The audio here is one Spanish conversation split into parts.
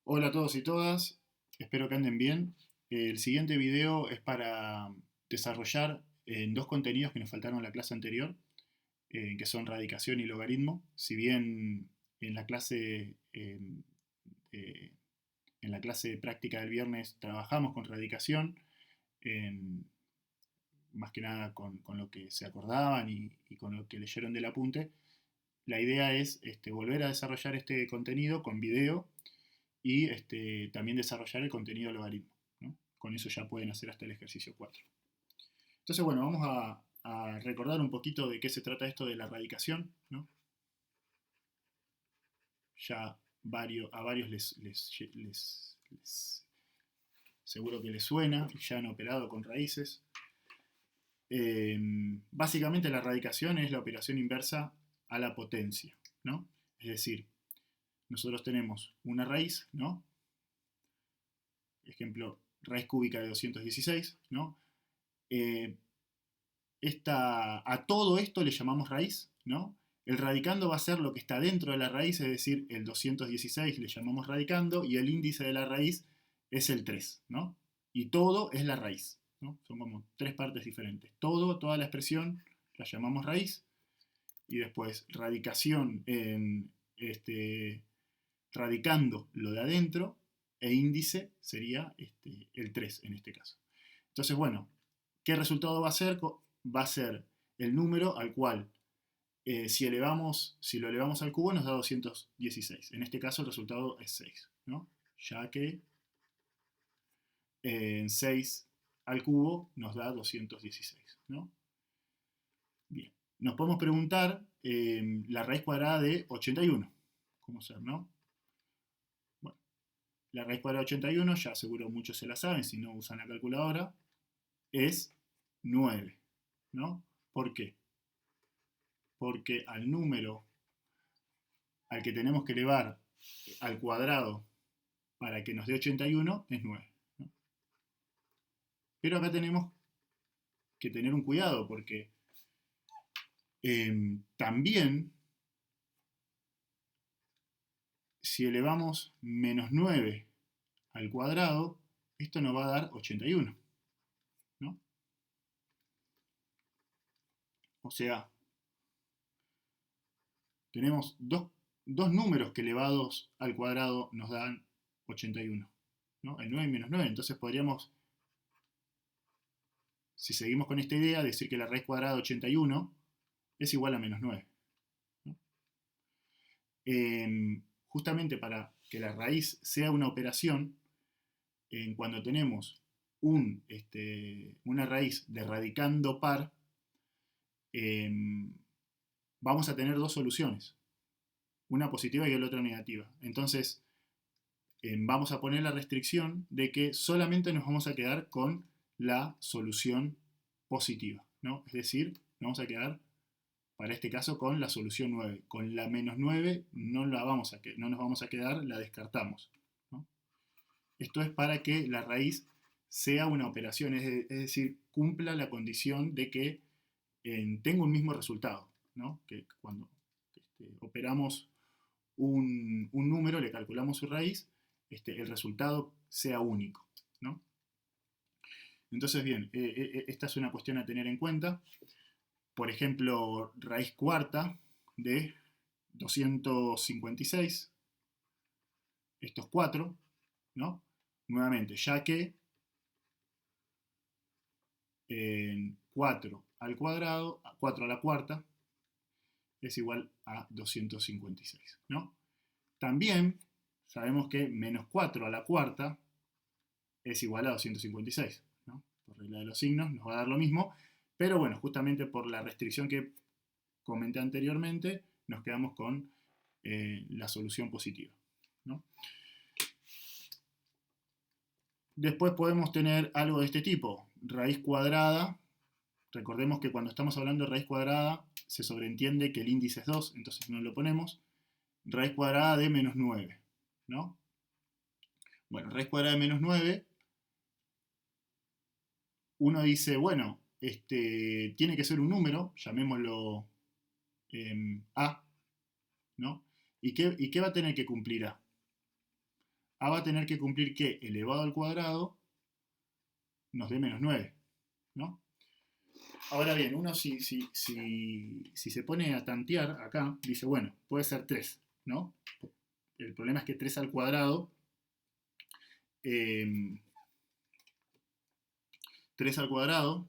Hola a todos y todas, espero que anden bien. El siguiente video es para desarrollar dos contenidos que nos faltaron en la clase anterior, que son radicación y logaritmo. Si bien en la clase, eh, en la clase práctica del viernes trabajamos con radicación, em, más que nada con lo que se acordaban y con lo que leyeron del apunte, la idea es volver a desarrollar este contenido con video y también desarrollar el contenido logaritmo, ¿no? Con eso ya pueden hacer hasta el ejercicio 4. Entonces, bueno, vamos a recordar un poquito de qué se trata esto de la radicación, ¿no? Ya a varios seguro que les suena, ya han operado con raíces. Eh, Básicamente la radicación es la operación inversa a la potencia, ¿no? Es decir, nosotros tenemos una raíz, ¿no? Ejemplo, raíz cúbica de 216, ¿no? Eh, a todo esto le llamamos raíz, ¿no? El radicando va a ser lo que está dentro de la raíz, es decir, el 216 le llamamos radicando y el índice de la raíz es el 3, ¿no? Y todo es la raíz, ¿no? Son como tres partes diferentes. Toda la expresión la llamamos raíz y después radicación radicando lo de adentro e índice sería el 3 en este caso. Entonces, bueno, ¿qué resultado va a ser? Va a ser el número al cual, si lo elevamos al cubo, nos da 216. En este caso, el resultado es 6, ¿no? Ya que en 6 al cubo nos da 216, ¿no? Bien. Nos podemos preguntar la raíz cuadrada de 81. ¿Cómo ser, no? Bueno, la raíz cuadrada de 81, ya seguro muchos se la saben, si no usan la calculadora, es 9, ¿no? ¿Por qué? Porque al número al que tenemos que elevar al cuadrado para que nos dé 81 es 9, ¿no? Pero acá tenemos que tener un cuidado porque también si elevamos menos 9 al cuadrado, esto nos va a dar 81, ¿no? O sea, tenemos dos números que elevados al cuadrado nos dan 81, ¿no? El 9 y menos 9. Entonces podríamos, si seguimos con esta idea, decir que la raíz cuadrada de 81 es igual a menos 9, ¿no? Justamente para que la raíz sea una operación, cuando tenemos una raíz de radicando par, eh, vamos a tener dos soluciones, una positiva y la otra negativa. Entonces, vamos a poner la restricción de que solamente nos vamos a quedar con la solución positiva, ¿no? Es decir, nos vamos a quedar, para este caso, con la solución 9. Con la menos 9 no nos vamos a quedar, la descartamos, ¿no? Esto es para que la raíz sea una operación, es decir, cumpla la condición de que tenga un mismo resultado, ¿no? Que cuando operamos un número, le calculamos su raíz, el resultado sea único, ¿no? Entonces, bien, esta es una cuestión a tener en cuenta. Por ejemplo, raíz cuarta de 256, estos 4, ¿no? Nuevamente, ya que 4 al cuadrado, 4 a la cuarta, es igual a 256, ¿no? También sabemos que menos 4 a la cuarta es igual a 256, ¿no? Por regla de los signos nos va a dar lo mismo, pero bueno, justamente por la restricción que comenté anteriormente, nos quedamos con la solución positiva, ¿no? Después podemos tener algo de este tipo, raíz cuadrada. Recordemos que cuando estamos hablando de raíz cuadrada se sobreentiende que el índice es 2, entonces no lo ponemos. Raíz cuadrada de menos 9, ¿no? Bueno, raíz cuadrada de menos 9, uno dice, bueno, tiene que ser un número, llamémoslo A, ¿no? ¿Y qué va a tener que cumplir A? A va a tener que cumplir que elevado al cuadrado nos dé menos 9, ¿no? Ahora bien, uno si se pone a tantear acá, dice, bueno, puede ser 3, ¿no? El problema es que 3 al cuadrado, 3 al cuadrado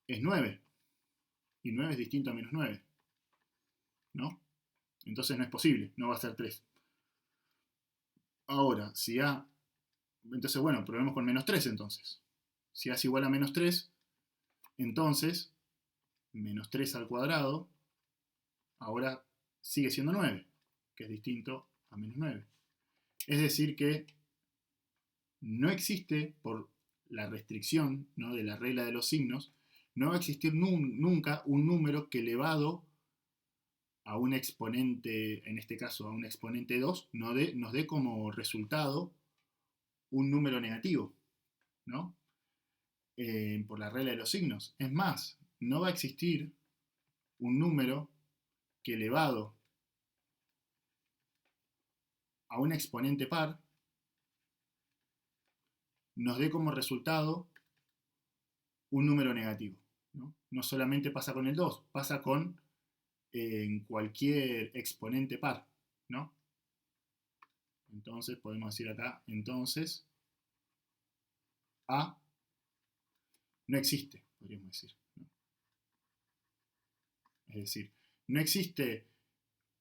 es 9, y 9 es distinto a menos 9, ¿no? Entonces no es posible, no va a ser 3. Ahora, si A, entonces bueno, probemos con menos 3 entonces. Si A es igual a menos 3, entonces menos 3 al cuadrado ahora sigue siendo 9, que es distinto a menos 9. Es decir que no existe, por la restricción, ¿no?, de la regla de los signos, no va a existir nunca un número que elevado a un exponente, en este caso a un exponente 2, nos dé como resultado un número negativo, ¿no? Por la regla de los signos. Es más, no va a existir un número que elevado a un exponente par nos dé como resultado un número negativo, ¿no? No solamente pasa con el 2, pasa con cualquier exponente par, ¿no? Entonces podemos decir acá, entonces A no existe, podríamos decir, ¿no? Es decir, no existe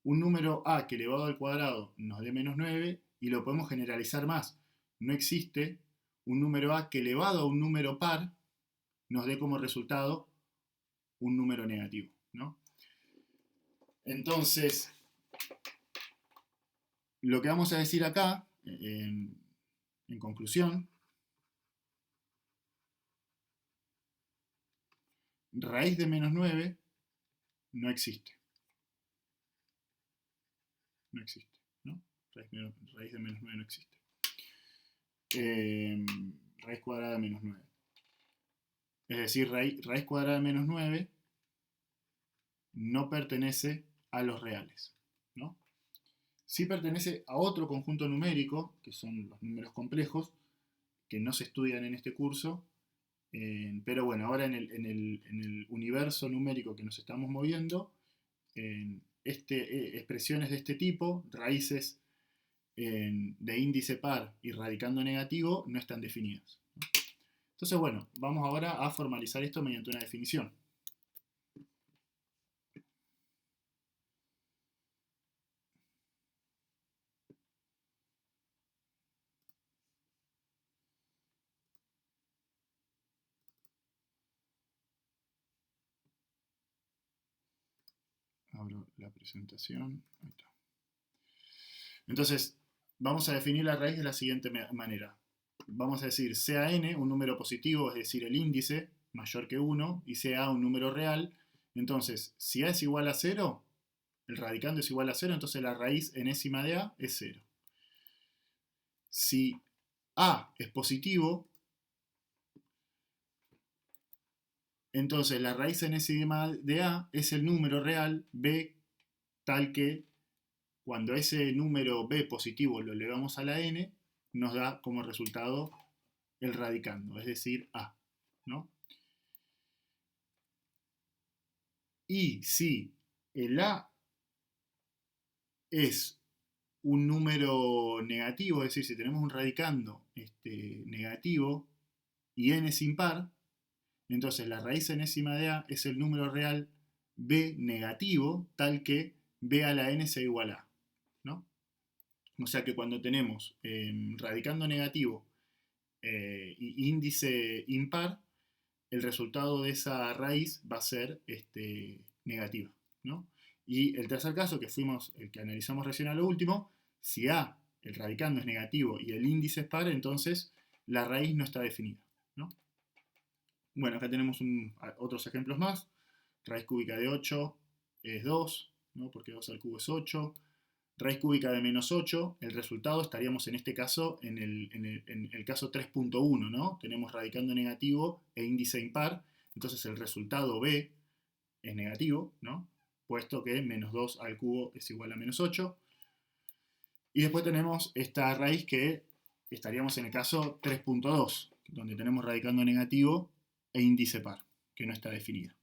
un número A que elevado al cuadrado nos dé menos 9, y lo podemos generalizar más. No existe un número A que elevado a un número par nos dé como resultado un número negativo, ¿no? Entonces, lo que vamos a decir acá, en conclusión, raíz de menos 9 no existe. No existe, ¿no? Raíz de menos 9 no existe. Raíz cuadrada de menos 9. Es decir, raíz cuadrada de menos 9 no pertenece a los reales, ¿no? Sí pertenece a otro conjunto numérico, que son los números complejos, que no se estudian en este curso, pero bueno, ahora en el universo numérico que nos estamos moviendo, expresiones de este tipo, raíces de índice par y radicando negativo, no están definidas. Entonces, bueno, vamos ahora a formalizar esto mediante una definición. Abro la presentación. Ahí está. Entonces, vamos a definir la raíz de la siguiente manera. Vamos a decir sea n un número positivo, es decir, el índice mayor que 1, y sea a un número real. Entonces, si a es igual a 0, el radicando es igual a 0, entonces la raíz enésima de a es 0. Si a es positivo, entonces la raíz enésima de a es el número real b, tal que cuando ese número b positivo lo elevamos a la n, nos da como resultado el radicando, es decir, a, ¿no? Y si el a es un número negativo, es decir, si tenemos un radicando negativo y n es impar, entonces la raíz enésima de a es el número real b negativo, tal que b a la n sea igual a, ¿no? O sea que cuando tenemos radicando negativo y índice impar, el resultado de esa raíz va a ser negativa, ¿no? Y el tercer caso, que fuimos el que analizamos recién a lo último, si a, el radicando, es negativo y el índice es par, entonces la raíz no está definida, ¿no? Bueno, acá tenemos otros ejemplos más. Raíz cúbica de 8 es 2, ¿no? Porque 2 al cubo es 8. Raíz cúbica de menos 8, el resultado estaríamos en este caso en el caso 3.1, ¿no? Tenemos radicando negativo e índice impar, entonces el resultado b es negativo, ¿no? puesto que menos 2 al cubo es igual a menos 8. Y después tenemos esta raíz que estaríamos en el caso 3.2, donde tenemos radicando negativo e índice par, que no está definida.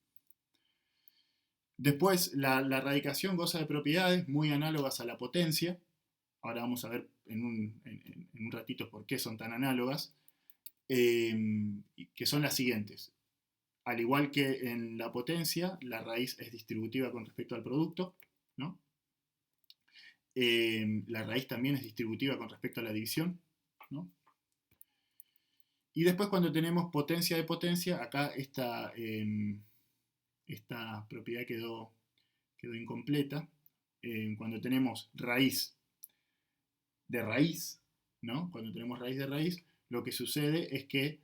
Después, la radicación goza de propiedades muy análogas a la potencia. Ahora vamos a ver en un ratito por qué son tan análogas, que son las siguientes. Al igual que en la potencia, la raíz es distributiva con respecto al producto, ¿no? La raíz también es distributiva con respecto a la división, ¿no? Y después cuando tenemos potencia de potencia, acá esta propiedad quedó incompleta. Cuando tenemos raíz de raíz, ¿no? Cuando tenemos raíz de raíz, lo que sucede es que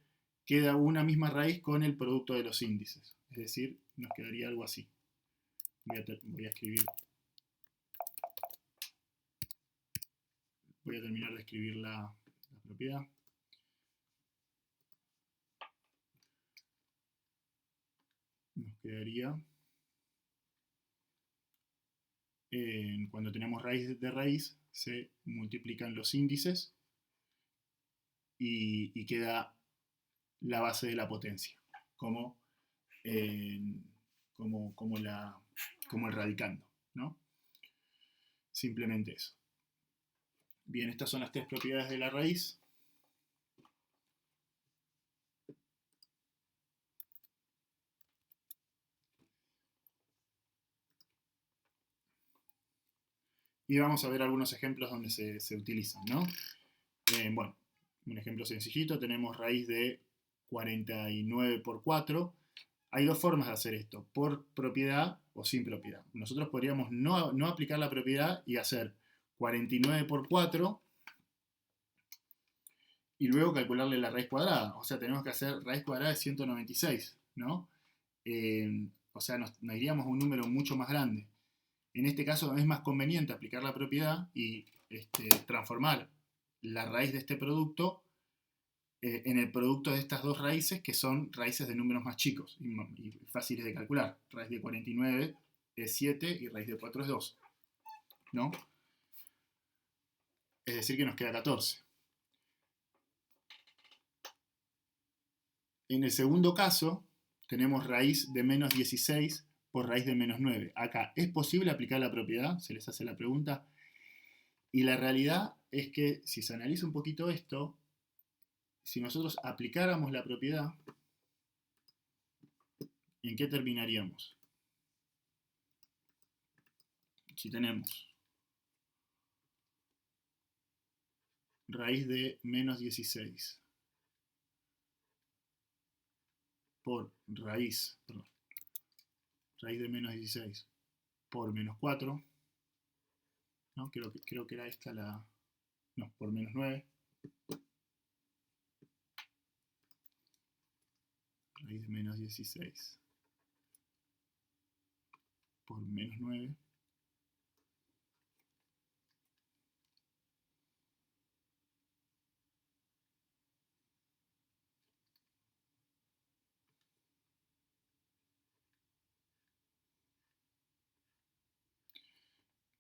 queda una misma raíz con el producto de los índices. Es decir, nos quedaría algo así. Voy a escribir. Voy a terminar de escribir la propiedad. Nos quedaría, cuando tenemos raíz de raíz, se multiplican los índices y queda la base de la potencia, como el radicando, ¿no? Simplemente eso. Bien, estas son las tres propiedades de la raíz. Y vamos a ver algunos ejemplos donde se utilizan, ¿no? Bueno, un ejemplo sencillito, tenemos raíz de 49 por 4. Hay dos formas de hacer esto, por propiedad o sin propiedad. Nosotros podríamos no aplicar la propiedad y hacer 49 por 4 y luego calcularle la raíz cuadrada. O sea, tenemos que hacer raíz cuadrada de 196, ¿no? O sea, nos iríamos a un número mucho más grande. En este caso es más conveniente aplicar la propiedad y transformar la raíz de este producto en el producto de estas dos raíces, que son raíces de números más chicos y fáciles de calcular. Raíz de 49 es 7 y raíz de 4 es 2, ¿no? Es decir, que nos queda 14. En el segundo caso, tenemos raíz de menos 16 por raíz de menos 9. Acá, ¿es posible aplicar la propiedad? Se les hace la pregunta. Y la realidad es que, si se analiza un poquito esto, si nosotros aplicáramos la propiedad, ¿en qué terminaríamos? Si tenemos raíz de menos 16 por raíz de menos 16 por menos 4, ¿no? Creo que era esta la... No, por menos 9. Raíz de menos 16 por menos 9.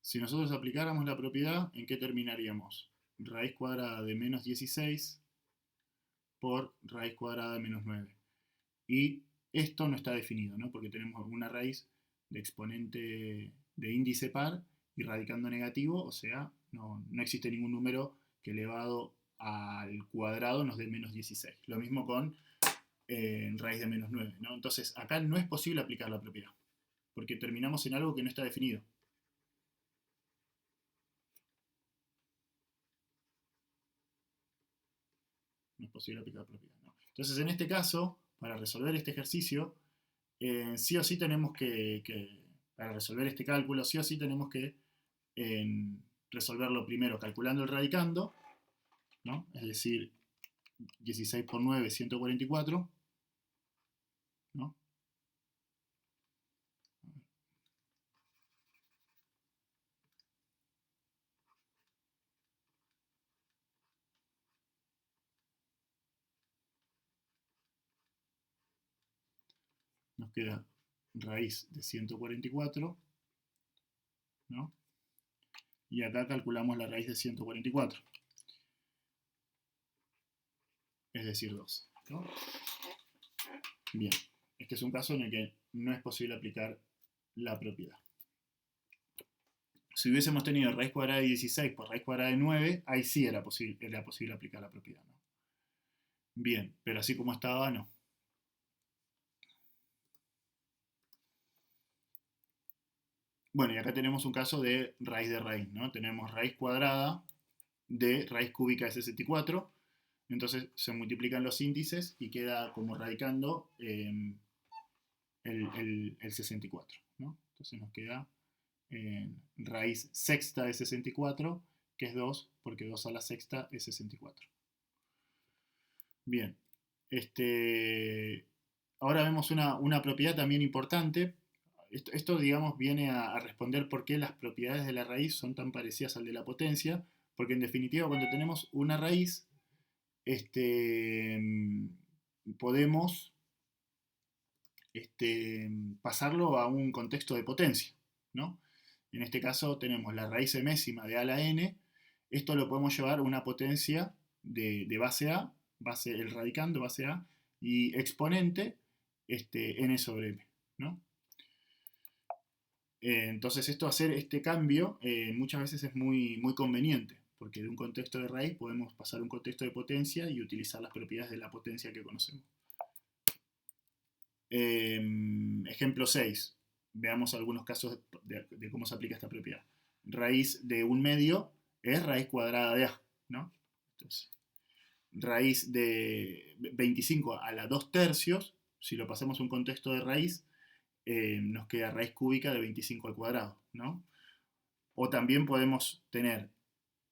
Si nosotros aplicáramos la propiedad, ¿en qué terminaríamos? Raíz cuadrada de menos 16 por raíz cuadrada de menos 9. Y esto no está definido, ¿no? Porque tenemos una raíz de exponente de índice par y radicando negativo, o sea, no existe ningún número que elevado al cuadrado nos dé menos 16. Lo mismo con raíz de menos 9, ¿no? Entonces, acá no es posible aplicar la propiedad, porque terminamos en algo que no está definido. No es posible aplicar la propiedad, ¿no? Entonces, en este caso, para resolver este ejercicio, sí o sí tenemos para resolver este cálculo, sí o sí tenemos que resolverlo primero calculando el radicando, ¿no? Es decir, 16 por 9, 144, ¿no? Nos queda raíz de 144 ¿no? Y acá calculamos la raíz de 144. Es decir, 12, ¿no? Bien, este es un caso en el que no es posible aplicar la propiedad. Si hubiésemos tenido raíz cuadrada de 16 por raíz cuadrada de 9, ahí sí era posible aplicar la propiedad, ¿no? Bien, pero así como estaba, no. Bueno, y acá tenemos un caso de raíz, ¿no? Tenemos raíz cuadrada de raíz cúbica de 64. Entonces se multiplican los índices y queda como radicando el 64, ¿no? Entonces nos queda raíz sexta de 64, que es 2, porque 2 a la sexta es 64. Bien, ahora vemos una propiedad también importante. Esto, digamos, viene a responder por qué las propiedades de la raíz son tan parecidas al de la potencia, porque en definitiva cuando tenemos una raíz, podemos pasarlo a un contexto de potencia, ¿no? En este caso tenemos la raíz enésima de a a la n. Esto lo podemos llevar a una potencia de base a, el radicando, base a, y exponente n sobre m, ¿no? Entonces hacer este cambio muchas veces es muy, muy conveniente, porque de un contexto de raíz podemos pasar a un contexto de potencia y utilizar las propiedades de la potencia que conocemos. Ejemplo 6. Veamos algunos casos de cómo se aplica esta propiedad. Raíz de 1/2 es raíz cuadrada de a, ¿no? Entonces, raíz de 25 a la 2/3, si lo pasamos a un contexto de raíz, nos queda raíz cúbica de 25 al cuadrado, ¿no? O también podemos tener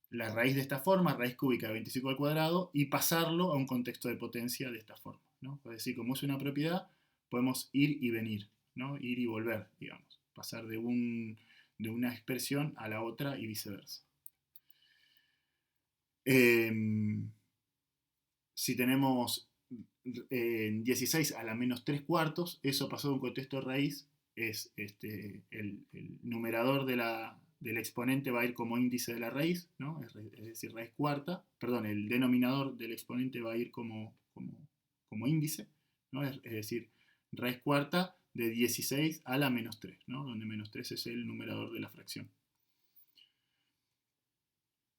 la raíz de esta forma, raíz cúbica de 25 al cuadrado, y pasarlo a un contexto de potencia de esta forma, ¿no? Es decir, como es una propiedad, podemos ir y venir, ¿no? Ir y volver, digamos. Pasar de una expresión a la otra y viceversa. Si tenemos 16 a la menos 3/4, eso pasado a un contexto de raíz, es el numerador del exponente va a ir como índice de la raíz, ¿no? Es decir, raíz cuarta, perdón, el denominador del exponente va a ir como índice, ¿no? Es decir, raíz cuarta de 16 a la menos 3, ¿no? Donde menos 3 es el numerador de la fracción.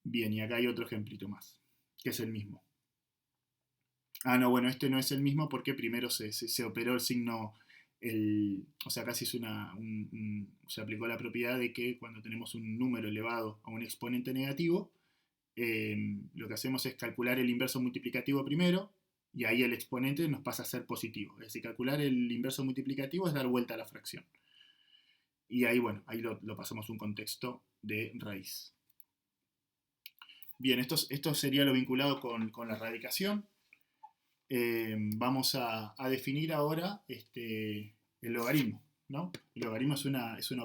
Bien, y acá hay otro ejemplito más, que es el mismo. Ah, no, bueno, este no es el mismo porque primero se operó el signo, o sea, casi se aplicó la propiedad de que cuando tenemos un número elevado a un exponente negativo, lo que hacemos es calcular el inverso multiplicativo primero, y ahí el exponente nos pasa a ser positivo. Es decir, calcular el inverso multiplicativo es dar vuelta a la fracción. Y ahí, bueno, ahí lo pasamos a un contexto de raíz. Bien, esto sería lo vinculado con la radicación. Vamos a definir ahora el logaritmo, ¿no? El logaritmo es una operación